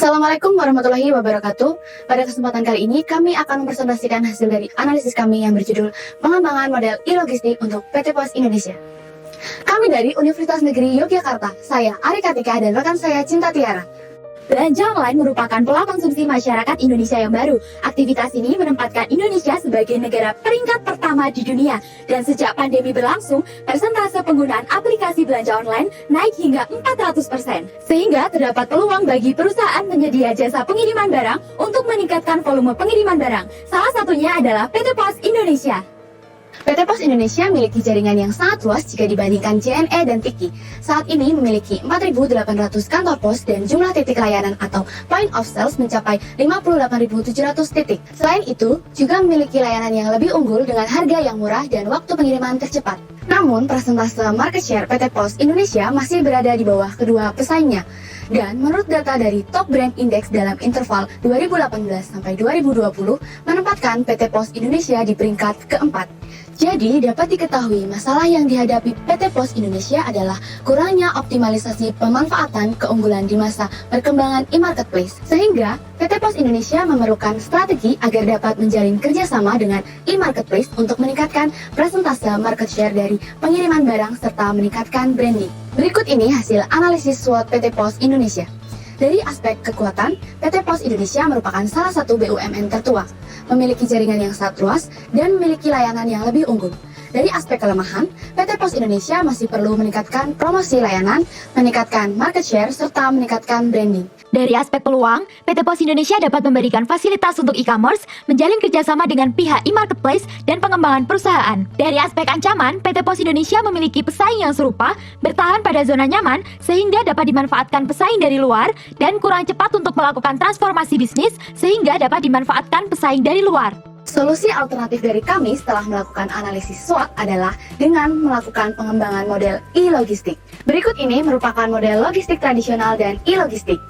Assalamualaikum warahmatullahi wabarakatuh. Pada kesempatan kali ini, kami akan mempresentasikan hasil dari analisis kami yang berjudul Pengembangan Model E-Logistik untuk PT Pos Indonesia. Kami dari Universitas Negeri Yogyakarta, saya Ari Katika dan rekan saya Cinta Tiara. Belanja online merupakan pola konsumsi masyarakat Indonesia yang baru. Aktivitas ini menempatkan Indonesia sebagai negara peringkat pertama di dunia. Dan sejak pandemi berlangsung, persentase penggunaan aplikasi belanja online naik hingga 400%. Sehingga terdapat peluang bagi perusahaan penyedia jasa pengiriman barang untuk meningkatkan volume pengiriman barang. Salah satunya adalah PT Pos Indonesia. PT Pos Indonesia memiliki jaringan yang sangat luas jika dibandingkan JNE dan Tiki. Saat ini memiliki 4.800 kantor pos dan jumlah titik layanan atau point of sales mencapai 58.700 titik. Selain itu, juga memiliki layanan yang lebih unggul dengan harga yang murah dan waktu pengiriman tercepat. Namun, persentase market share PT Pos Indonesia masih berada di bawah kedua pesaingnya. Dan menurut data dari Top Brand Index dalam interval 2018 sampai 2020, menempatkan PT Pos Indonesia di peringkat keempat. Jadi, dapat diketahui masalah yang dihadapi PT Pos Indonesia adalah kurangnya optimalisasi pemanfaatan keunggulan di masa perkembangan e-marketplace. Sehingga, PT Pos Indonesia memerlukan strategi agar dapat menjalin kerjasama dengan e-marketplace untuk meningkatkan persentase market share dari pengiriman barang serta meningkatkan branding. Berikut ini hasil analisis SWOT PT Pos Indonesia. Dari aspek kekuatan, PT Pos Indonesia merupakan salah satu BUMN tertua, memiliki jaringan yang sangat luas, dan memiliki layanan yang lebih unggul. Dari aspek kelemahan, PT Pos Indonesia masih perlu meningkatkan promosi layanan, meningkatkan market share, serta meningkatkan branding. Dari aspek peluang, PT Pos Indonesia dapat memberikan fasilitas untuk e-commerce, menjalin kerjasama dengan pihak e-marketplace, dan pengembangan perusahaan. Dari aspek ancaman, PT Pos Indonesia memiliki pesaing yang serupa, bertahan pada zona nyaman, sehingga dapat dimanfaatkan pesaing dari luar, dan kurang cepat untuk melakukan transformasi bisnis, sehingga dapat dimanfaatkan pesaing dari luar. Solusi alternatif dari kami setelah melakukan analisis SWOT adalah dengan melakukan pengembangan model e-logistik. Berikut ini merupakan model logistik tradisional dan e-logistik.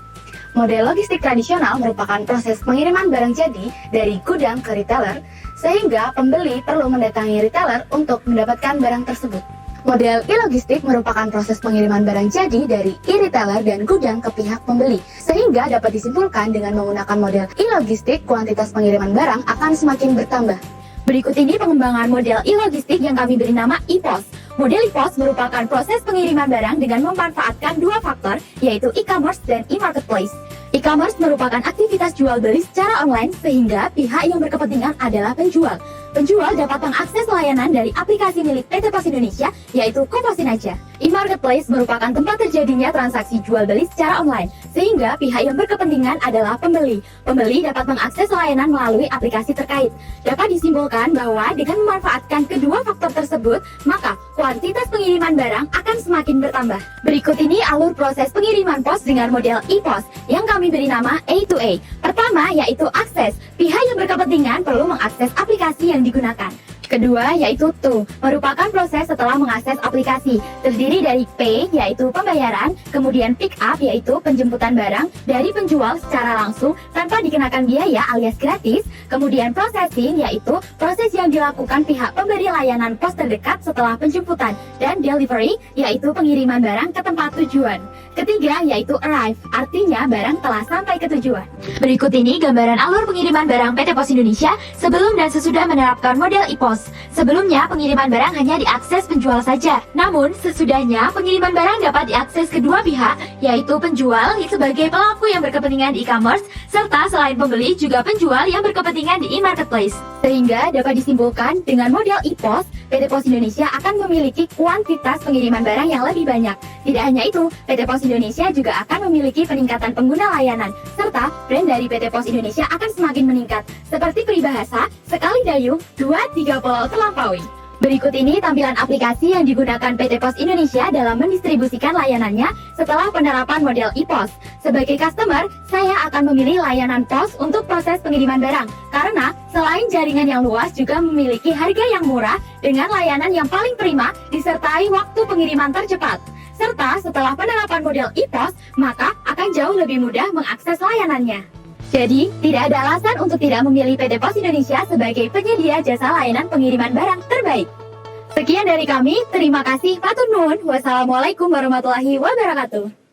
Model logistik tradisional merupakan proses pengiriman barang jadi dari gudang ke retailer, sehingga pembeli perlu mendatangi retailer untuk mendapatkan barang tersebut. Model e-logistik merupakan proses pengiriman barang jadi dari e-retailer dan gudang ke pihak pembeli, sehingga dapat disimpulkan dengan menggunakan model e-logistik, kuantitas pengiriman barang akan semakin bertambah. Berikut ini pengembangan model e-logistik yang kami beri nama e-pos. Model e-pos merupakan proses pengiriman barang dengan memanfaatkan dua faktor, yaitu e-commerce dan e-marketplace. E-commerce merupakan aktivitas jual beli secara online sehingga pihak yang berkepentingan adalah penjual. Penjual dapat mengakses layanan dari aplikasi milik PT Pos Indonesia, yaitu Kuposin Aja. E-marketplace merupakan tempat terjadinya transaksi jual beli secara online, sehingga pihak yang berkepentingan adalah pembeli. Pembeli dapat mengakses layanan melalui aplikasi terkait. Dapat disimpulkan bahwa dengan memanfaatkan kedua faktor tersebut, maka kuantitas pengiriman barang akan semakin bertambah. Berikut ini alur proses pengiriman pos dengan model e-pos yang kami beri nama A2A. Pertama, yaitu akses. Pihak yang berkepentingan perlu mengakses aplikasi yang digunakan. Kedua, yaitu to, merupakan proses setelah mengakses aplikasi. Terdiri dari pay, yaitu pembayaran, kemudian pick up, yaitu penjemputan barang dari penjual secara langsung tanpa dikenakan biaya alias gratis, kemudian processing, yaitu proses yang dilakukan pihak pemberi layanan pos terdekat setelah penjemputan, dan delivery, yaitu pengiriman barang ke tempat tujuan. Ketiga, yaitu arrive, artinya barang telah sampai ke tujuan. Berikut ini gambaran alur pengiriman barang PT Pos Indonesia sebelum dan sesudah menerapkan model e-pos. Sebelumnya, pengiriman barang hanya diakses penjual saja. Namun, sesudahnya, pengiriman barang dapat diakses kedua pihak, yaitu penjual sebagai pelaku yang berkepentingan di e-commerce, serta selain pembeli juga penjual yang berkepentingan di e-marketplace. Sehingga dapat disimpulkan dengan model e-pos, PT Pos Indonesia akan memiliki kuantitas pengiriman barang yang lebih banyak. Tidak hanya itu, PT Pos Indonesia juga akan memiliki peningkatan pengguna layanan, serta brand dari PT Pos Indonesia akan semakin meningkat. Seperti peribahasa, sekali dayung, 2-3 pulau terlampaui. Berikut ini tampilan aplikasi yang digunakan PT Pos Indonesia dalam mendistribusikan layanannya setelah penerapan model e-pos. Sebagai customer, saya akan memilih layanan pos untuk proses pengiriman barang, karena selain jaringan yang luas juga memiliki harga yang murah dengan layanan yang paling prima disertai waktu pengiriman tercepat. Serta setelah penerapan model e-pos, maka akan jauh lebih mudah mengakses layanannya. Jadi, tidak ada alasan untuk tidak memilih PT Pos Indonesia sebagai penyedia jasa layanan pengiriman barang terbaik. Sekian dari kami, terima kasih, matur nuwun, wassalamualaikum warahmatullahi wabarakatuh.